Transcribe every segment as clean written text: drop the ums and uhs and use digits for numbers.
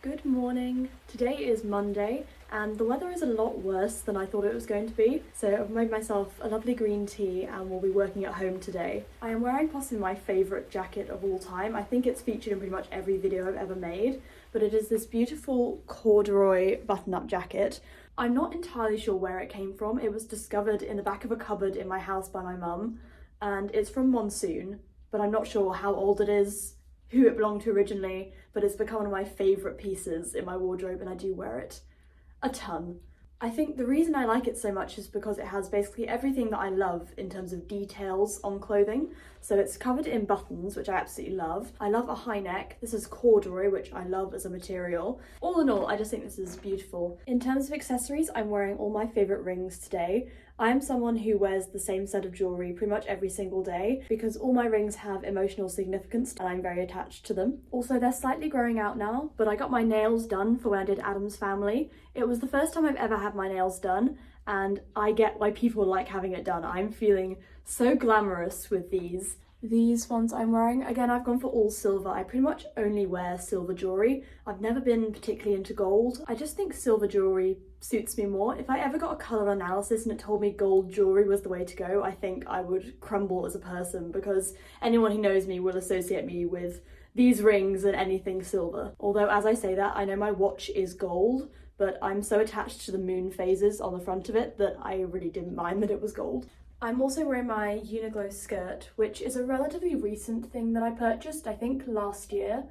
Good morning. Today is Monday and the weather is a lot worse than I thought it was going to be. So I've made myself a lovely green tea and will be working at home today. I am wearing possibly my favourite jacket of all time. I think it's featured in pretty much every video I've ever made, but it is this beautiful corduroy button-up jacket. I'm not entirely sure where it came from. It was discovered in the back of a cupboard in my house by my mum, and it's from Monsoon, but I'm not sure how old it is, who it belonged to originally, but it's become one of my favourite pieces in my wardrobe and I do wear it a ton. I think the reason I like it so much is because it has basically everything that I love in terms of details on clothing. So it's covered in buttons, which I absolutely love. I love a high neck. This is corduroy, which I love as a material. All in all, I just think this is beautiful. In terms of accessories, I'm wearing all my favourite rings today. I am someone who wears the same set of jewellery pretty much every single day because all my rings have emotional significance and I'm very attached to them. Also, they're slightly growing out now, but I got my nails done for when I did Adam's Family. It was the first time I've ever had my nails done and I get why people like having it done. I'm feeling so glamorous with these. These ones I'm wearing, again, I've gone for all silver. I pretty much only wear silver jewellery. I've never been particularly into gold. I just think silver jewellery suits me more. If I ever got a colour analysis and it told me gold jewellery was the way to go, I think I would crumble as a person because anyone who knows me will associate me with these rings and anything silver. Although as I say that, I know my watch is gold, but I'm so attached to the moon phases on the front of it that I really didn't mind that it was gold. I'm also wearing my Uniqlo skirt, which is a relatively recent thing that I purchased, I think last year,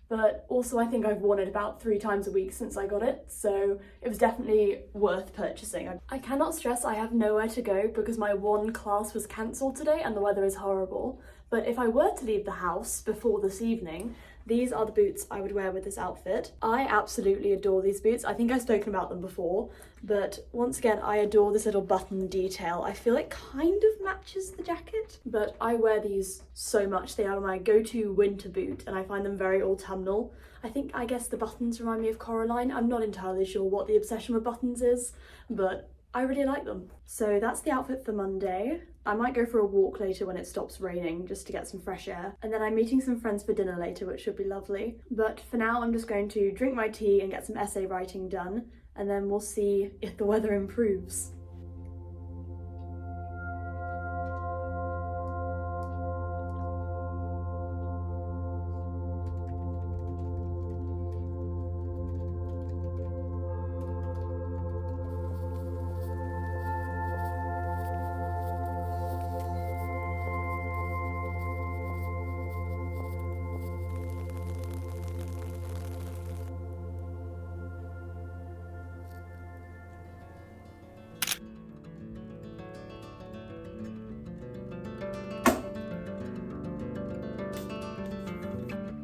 but also I think I've worn it about 3 times a week since I got it, so it was definitely worth purchasing. I cannot stress I have nowhere to go because my one class was cancelled today and the weather is horrible, but if I were to leave the house before this evening, these are the boots I would wear with this outfit. I absolutely adore these boots. I think I've spoken about them before, but once again, I adore this little button detail. I feel it kind of matches the jacket, but I wear these so much. They are my go-to winter boot and I find them very autumnal. I guess the buttons remind me of Coraline. I'm not entirely sure what the obsession with buttons is, but I really like them. So that's the outfit for Monday. I might go for a walk later when it stops raining just to get some fresh air. And then I'm meeting some friends for dinner later, which should be lovely. But for now, I'm just going to drink my tea and get some essay writing done. And then we'll see if the weather improves.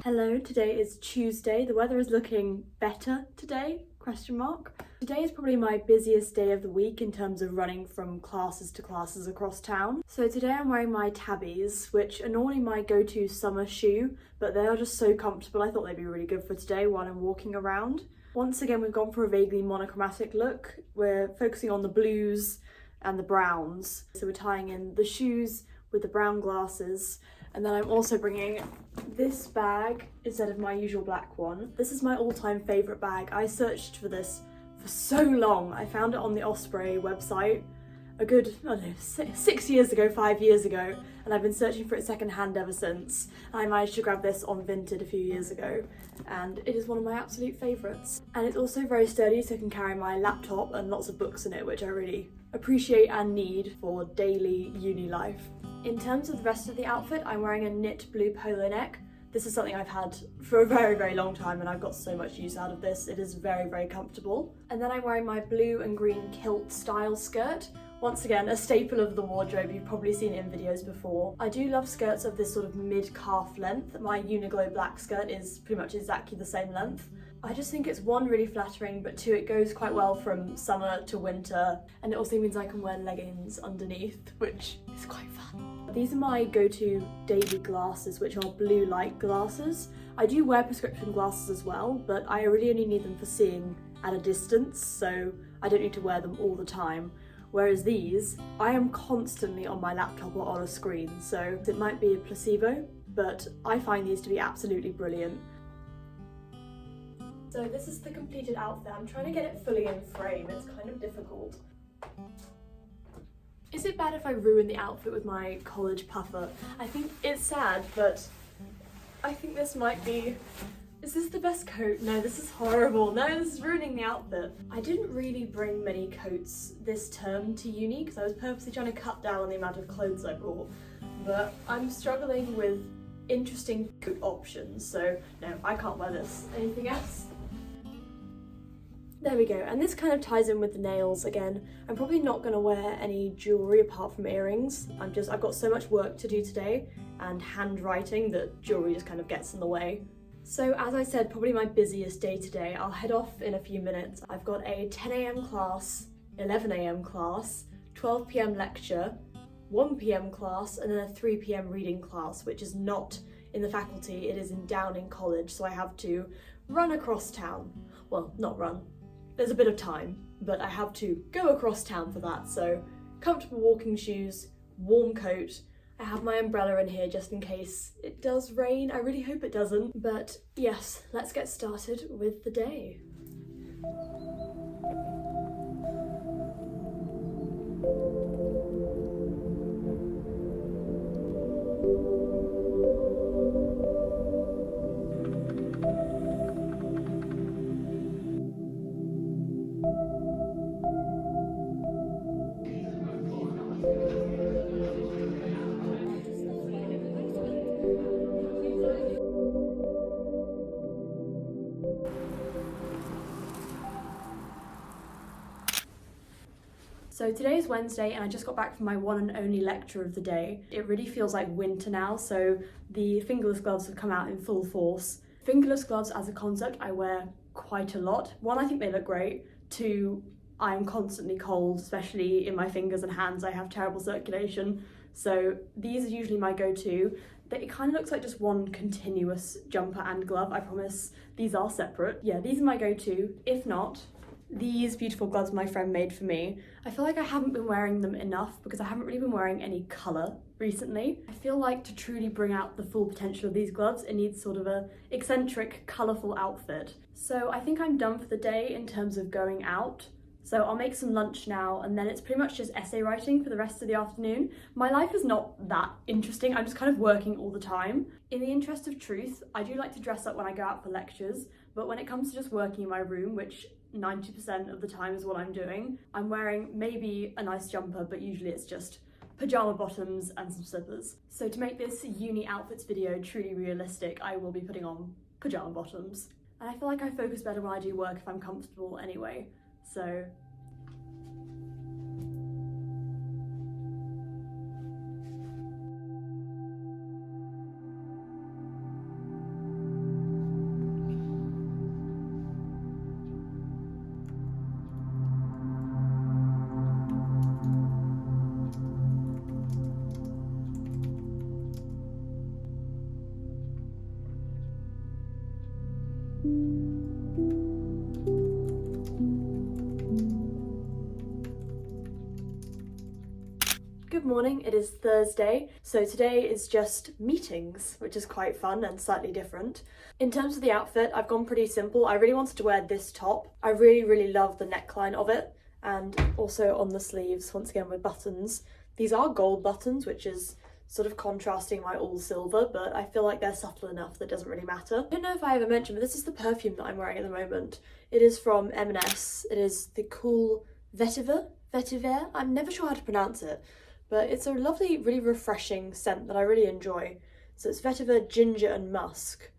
Hello, today is Tuesday. The weather is looking better today, ? Today is probably my busiest day of the week in terms of running from classes to classes across town. So today I'm wearing my tabbies, which are normally my go-to summer shoe, but they are just so comfortable. I thought they'd be really good for today while I'm walking around. Once again, we've gone for a vaguely monochromatic look. We're focusing on the blues and the browns. So we're tying in the shoes with the brown glasses. And then I'm also bringing this bag instead of my usual black one. This is my all-time favourite bag. I searched for this for so long. I found it on the Osprey website a good, I don't know, 6 years ago, 5 years ago, and I've been searching for it secondhand ever since. I managed to grab this on Vinted a few years ago, and it is one of my absolute favourites. And it's also very sturdy, so I can carry my laptop and lots of books in it, which I really appreciate and need for daily uni life. In terms of the rest of the outfit, I'm wearing a knit blue polo neck. This is something I've had for a very, very long time and I've got so much use out of this. It is very, very comfortable. And then I'm wearing my blue and green kilt style skirt. Once again, a staple of the wardrobe. You've probably seen it in videos before. I do love skirts of this sort of mid-calf length. My Uniqlo black skirt is pretty much exactly the same length. I just think it's one, really flattering, but two, it goes quite well from summer to winter, and it also means I can wear leggings underneath, which is quite fun. These are my go-to daily glasses, which are blue light glasses. I do wear prescription glasses as well, but I really only need them for seeing at a distance, so I don't need to wear them all the time. Whereas these, I am constantly on my laptop or on a screen, so it might be a placebo, but I find these to be absolutely brilliant. So this is the completed outfit. I'm trying to get it fully in frame. It's kind of difficult. Is it bad if I ruin the outfit with my college puffer? I think it's sad, but I think this might be... Is this the best coat? No, this is horrible. No, this is ruining the outfit. I didn't really bring many coats this term to uni because I was purposely trying to cut down on the amount of clothes I brought, but I'm struggling with interesting coat options, so no, I can't wear this. Anything else? There we go, and this kind of ties in with the nails again. I'm probably not going to wear any jewellery apart from earrings. I've got so much work to do today and handwriting that jewellery just kind of gets in the way. So as I said, probably my busiest day today. I'll head off in a few minutes. I've got a 10 AM class, 11 AM class, 12 PM lecture, 1 PM class, and then a 3 PM reading class, which is not in the faculty, it is in Downing College, so I have to run across town. Well, not run. There's a bit of time, but I have to go across town for that, so comfortable walking shoes, warm coat. I have my umbrella in here just in case it does rain. I really hope it doesn't, but yes, let's get started with the day. So today is Wednesday and I just got back from my one and only lecture of the day. It really feels like winter now, so the fingerless gloves have come out in full force. Fingerless gloves as a concept I wear quite a lot. One, I think they look great. Two, I'm constantly cold, especially in my fingers and hands. I have terrible circulation. So these are usually my go-to. It kind of looks like just one continuous jumper and glove, I promise. These are separate. Yeah, these are my go-to. If not, these beautiful gloves my friend made for me. I feel like I haven't been wearing them enough because I haven't really been wearing any colour recently. I feel like to truly bring out the full potential of these gloves, it needs sort of a eccentric, colourful outfit. So I think I'm done for the day in terms of going out. So I'll make some lunch now and then it's pretty much just essay writing for the rest of the afternoon. My life is not that interesting, I'm just kind of working all the time. In the interest of truth, I do like to dress up when I go out for lectures, but when it comes to just working in my room, which 90% of the time is what I'm doing, I'm wearing maybe a nice jumper, but usually it's just pajama bottoms and some slippers. So to make this uni outfits video truly realistic, I will be putting on pajama bottoms. And I feel like I focus better when I do work if I'm comfortable anyway. So good morning, it is Thursday, so today is just meetings, which is quite fun and slightly different. In terms of the outfit, I've gone pretty simple. I really wanted to wear this top. I really love the neckline of it, and also on the sleeves, once again with buttons. These are gold buttons, which is sort of contrasting my all silver, but I feel like they're subtle enough that it doesn't really matter. I don't know if I ever mentioned, but this is the perfume that I'm wearing at the moment. It is from M&S. It is the Cool Vetiver? I'm never sure how to pronounce it. But it's a lovely, really refreshing scent that I really enjoy. So it's Vetiver Ginger and Musk,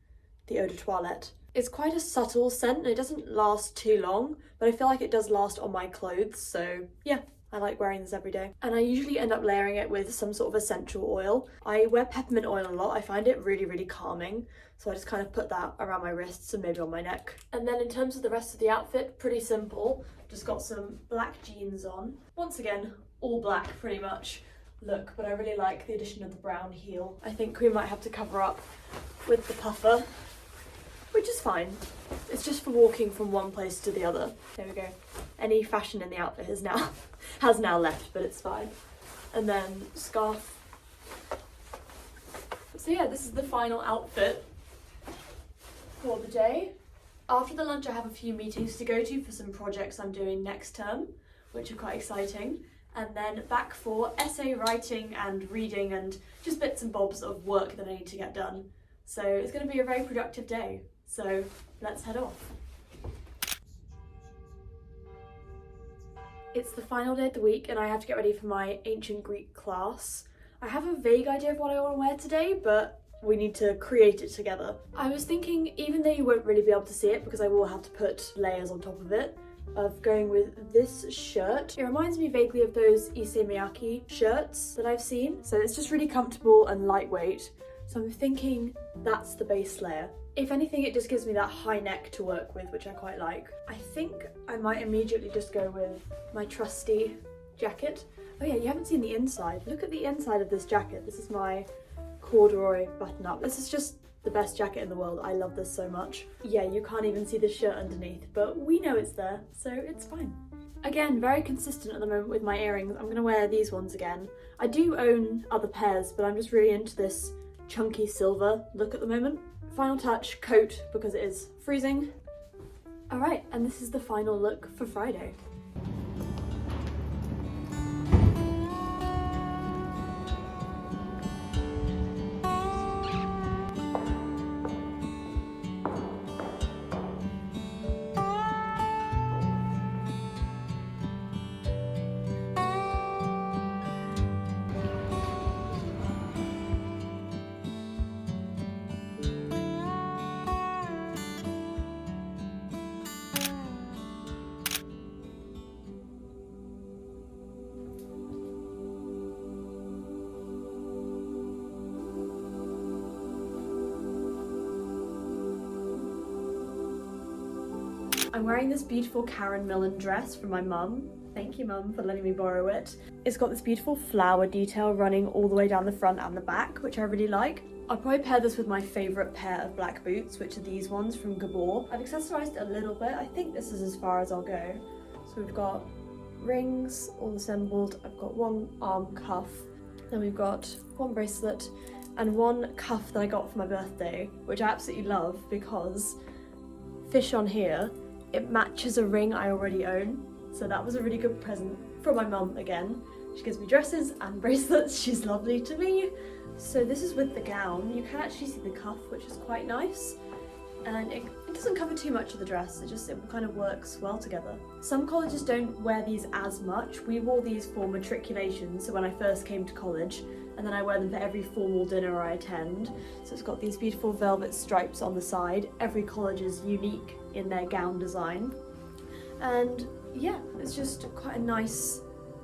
the Eau de Toilette. It's quite a subtle scent and it doesn't last too long, but I feel like it does last on my clothes, so yeah, I like wearing this every day. And I usually end up layering it with some sort of essential oil. I wear peppermint oil a lot. I find it really calming, so I just kind of put that around my wrists and maybe on my neck. And then in terms of the rest of the outfit, pretty simple. Just got some black jeans on. Once again, all black pretty much look, but I really like the addition of the brown heel. I think we might have to cover up with the puffer, which is fine. It's just for walking from one place to the other. There we go. Any fashion in the outfit has now left, but it's fine. And then scarf. So yeah, this is the final outfit for the day. After the lunch I have a few meetings to go to for some projects I'm doing next term, which are quite exciting. And then back for essay writing and reading and just bits and bobs of work that I need to get done. So it's going to be a very productive day. So let's head off. It's the final day of the week and I have to get ready for my ancient Greek class. I have a vague idea of what I want to wear today, but we need to create it together. I was thinking, even though you won't really be able to see it because I will have to put layers on top of it, of going with this shirt. It reminds me vaguely of those Issey Miyake shirts that I've seen. So it's just really comfortable and lightweight. So I'm thinking that's the base layer. If anything, it just gives me that high neck to work with, which I quite like. I think I might immediately just go with my trusty jacket. Oh yeah, you haven't seen the inside. Look at the inside of this jacket. This is my corduroy button-up. This is just the best jacket in the world. I love this so much. Yeah, you can't even see the shirt underneath, but we know it's there, so it's fine. Again, very consistent at the moment with my earrings. I'm gonna wear these ones again. I do own other pairs, but I'm just really into this chunky silver look at the moment. Final touch, coat, because it is freezing. All right, and this is the final look for Friday. I'm wearing this beautiful Karen Millen dress from my mum. Thank you, Mum, for letting me borrow it. It's got this beautiful flower detail running all the way down the front and the back, which I really like. I'll probably pair this with my favourite pair of black boots, which are these ones from Gabor. I've accessorised it a little bit. I think this is as far as I'll go. So we've got rings all assembled. I've got one arm cuff. Then we've got one bracelet and one cuff that I got for my birthday, which I absolutely love because fish on here, it matches a ring I already own. So that was a really good present from my mum again. She gives me dresses and bracelets. She's lovely to me. So this is with the gown. You can actually see the cuff, which is quite nice. And it doesn't cover too much of the dress. It kind of works well together. Some colleges don't wear these as much. We wore these for matriculation, so when I first came to college, and then I wear them for every formal dinner I attend. So it's got these beautiful velvet stripes on the side. Every college is unique in their gown design. And yeah, it's just quite a nice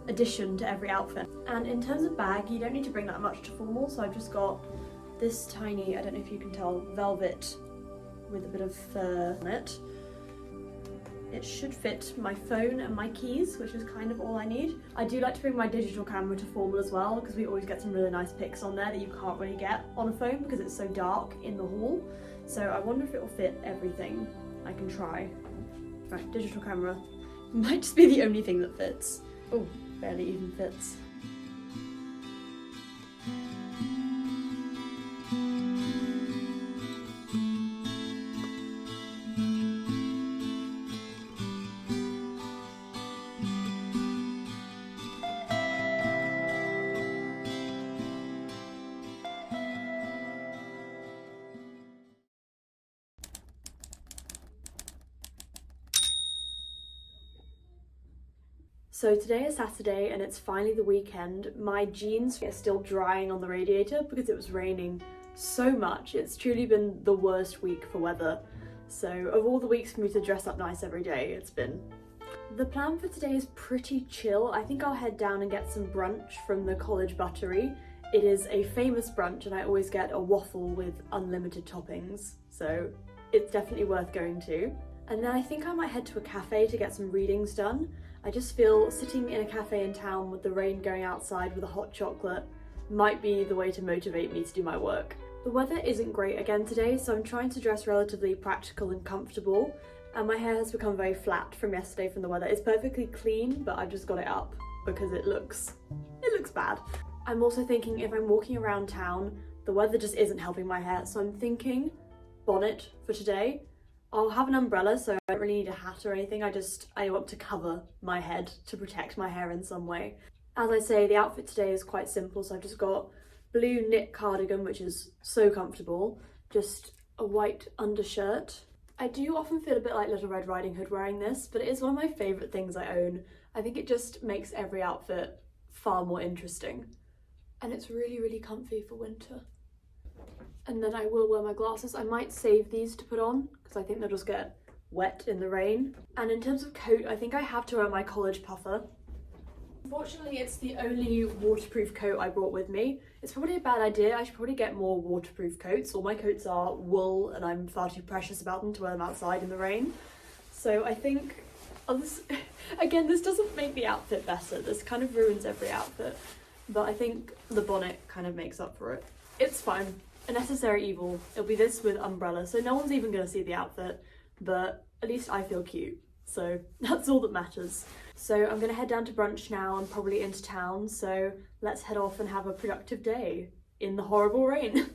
addition to every outfit. And in terms of bag, you don't need to bring that much to formal, so I've just got this tiny, I don't know if you can tell, velvet with a bit of fur on it. It should fit my phone and my keys, which is kind of all I need. I do like to bring my digital camera to formal as well, because we always get some really nice pics on there that you can't really get on a phone because it's so dark in the hall. So I wonder if it will fit everything. I can try. Right, digital camera. Might just be the only thing that fits. Oh, barely even fits. So today is Saturday and it's finally the weekend. My jeans are still drying on the radiator because it was raining so much. It's truly been the worst week for weather. So of all the weeks for me to dress up nice every day, it's been. The plan for today is pretty chill. I think I'll head down and get some brunch from the college buttery. It is a famous brunch and I always get a waffle with unlimited toppings. So it's definitely worth going to. And then I think I might head to a cafe to get some readings done. I just feel sitting in a cafe in town with the rain going outside with a hot chocolate might be the way to motivate me to do my work. The weather isn't great again today, so I'm trying to dress relatively practical and comfortable, and my hair has become very flat from yesterday from the weather. It's perfectly clean, but I've just got it up because it looks bad. I'm also thinking if I'm walking around town, the weather just isn't helping my hair, so I'm thinking bonnet for today. I'll have an umbrella, so I don't really need a hat or anything. I want to cover my head to protect my hair in some way. As I say, the outfit today is quite simple, so I've just got blue knit cardigan, which is so comfortable, just a white undershirt. I do often feel a bit like Little Red Riding Hood wearing this, but it is one of my favourite things I own. I think it just makes every outfit far more interesting. And it's really, really comfy for winter. And then I will wear my glasses. I might save these to put on because I think they'll just get wet in the rain. And in terms of coat, I think I have to wear my college puffer. Unfortunately, it's the only waterproof coat I brought with me. It's probably a bad idea. I should probably get more waterproof coats. All my coats are wool and I'm far too precious about them to wear them outside in the rain. So I think, again, this doesn't make the outfit better. This kind of ruins every outfit. But I think the bonnet kind of makes up for it. It's fine. A necessary evil. It'll be this with umbrella, so no one's even going to see the outfit, but at least I feel cute, so that's all that matters. So I'm going to head down to brunch now and probably into town, so let's head off and have a productive day in the horrible rain.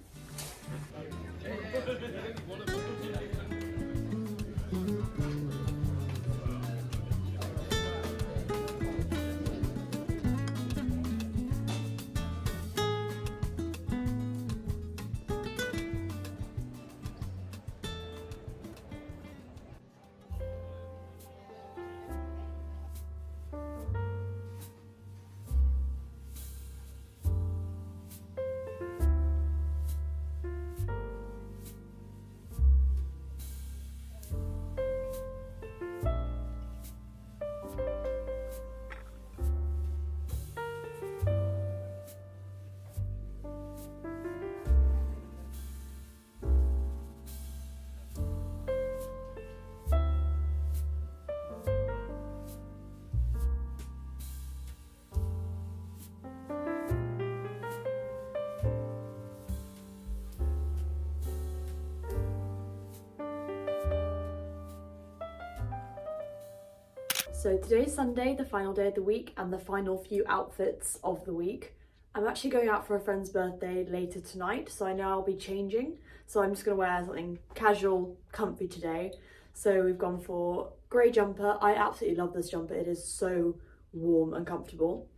So today's Sunday, the final day of the week and the final few outfits of the week. I'm actually going out for a friend's birthday later tonight, so I know I'll be changing. So I'm just gonna wear something casual, comfy today. So we've gone for grey jumper. I absolutely love this jumper. It is so warm and comfortable.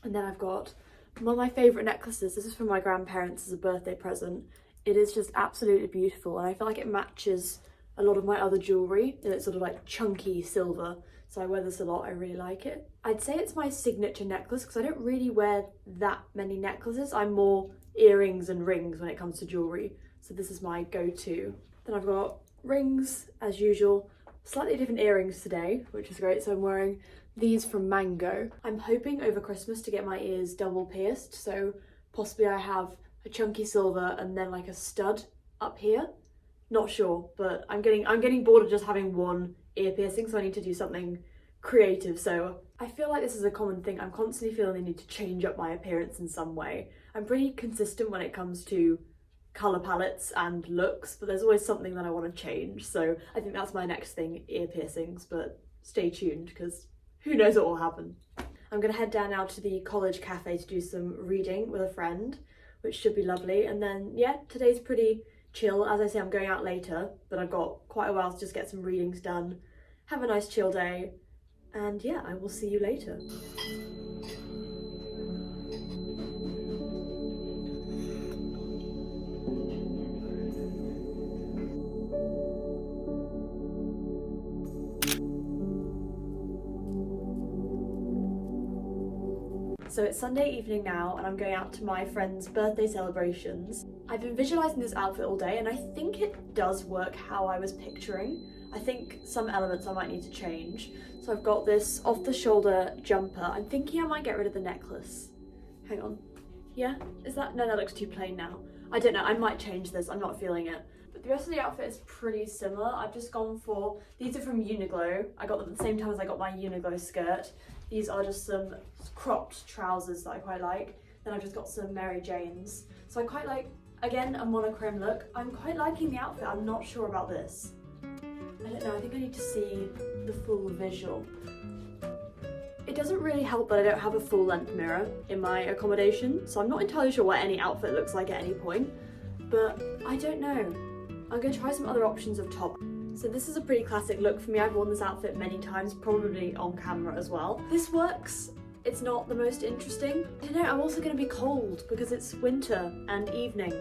And then I've got one of my favourite necklaces. This is from my grandparents as a birthday present. It is just absolutely beautiful and I feel like it matches a lot of my other jewellery and it's sort of like chunky silver. So I wear this a lot, I really like it. I'd say it's my signature necklace because I don't really wear that many necklaces. I'm more earrings and rings when it comes to jewellery. So this is my go-to. Then I've got rings as usual, slightly different earrings today, which is great. So I'm wearing these from Mango. I'm hoping over Christmas to get my ears double pierced. So possibly I have a chunky silver and then like a stud up here. Not sure, but I'm getting bored of just having one ear piercing, so I need to do something creative. So I feel like this is a common thing. I'm constantly feeling the need to change up my appearance in some way. I'm pretty consistent when it comes to colour palettes and looks, but there's always something that I want to change. So I think that's my next thing, ear piercings, but stay tuned because who knows what will happen. I'm going to head down now to the college cafe to do some reading with a friend, which should be lovely. And then, yeah, today's pretty chill. As I say, I'm going out later, but I've got quite a while to just get some readings done, have a nice chill day, and yeah, I will see you later. So it's Sunday evening now and I'm going out to my friend's birthday celebrations. I've been visualising this outfit all day and I think it does work how I was picturing. I think some elements I might need to change. So I've got this off the shoulder jumper. I'm thinking I might get rid of the necklace. Hang on. Yeah? Is that? No, that looks too plain now. I don't know, I might change this, I'm not feeling it. But the rest of the outfit is pretty similar. I've just gone for, these are from Uniqlo. I got them at the same time as I got my Uniqlo skirt. These are just some cropped trousers that I quite like. Then I've just got some Mary Janes. So I quite like, again, a monochrome look. I'm quite liking the outfit, I'm not sure about this. I don't know, I think I need to see the full visual. It doesn't really help that I don't have a full length mirror in my accommodation, so I'm not entirely sure what any outfit looks like at any point, but I don't know. I'm going to try some other options of top. So this is a pretty classic look for me. I've worn this outfit many times, probably on camera as well. This works. It's not the most interesting. You know, I'm also going to be cold because it's winter and evening,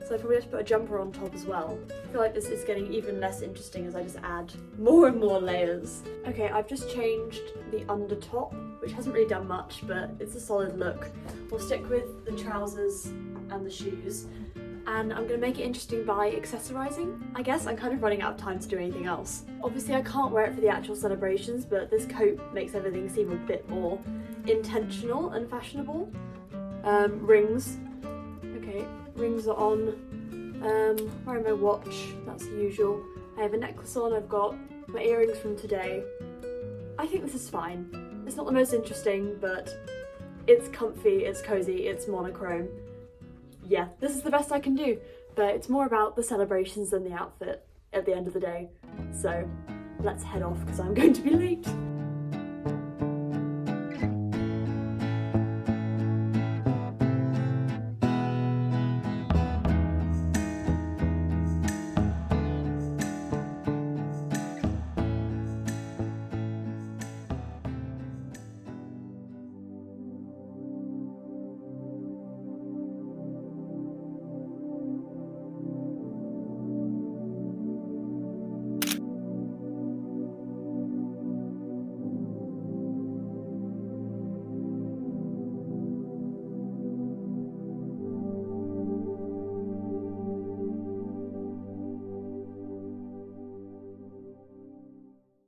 so I probably have to put a jumper on top as well. I feel like this is getting even less interesting as I just add more and more layers. Okay, I've just changed the undertop, which hasn't really done much, but it's a solid look. We'll stick with the trousers and the shoes, and I'm gonna make it interesting by accessorizing. I guess I'm kind of running out of time to do anything else. Obviously I can't wear it for the actual celebrations, but this coat makes everything seem a bit more intentional and fashionable. Rings. Okay, rings are on. Wearing my watch, that's the usual. I have a necklace on, I've got my earrings from today. I think this is fine. It's not the most interesting, but it's comfy, it's cozy, it's monochrome. Yeah, this is the best I can do, but it's more about the celebrations than the outfit at the end of the day. So let's head off because I'm going to be late.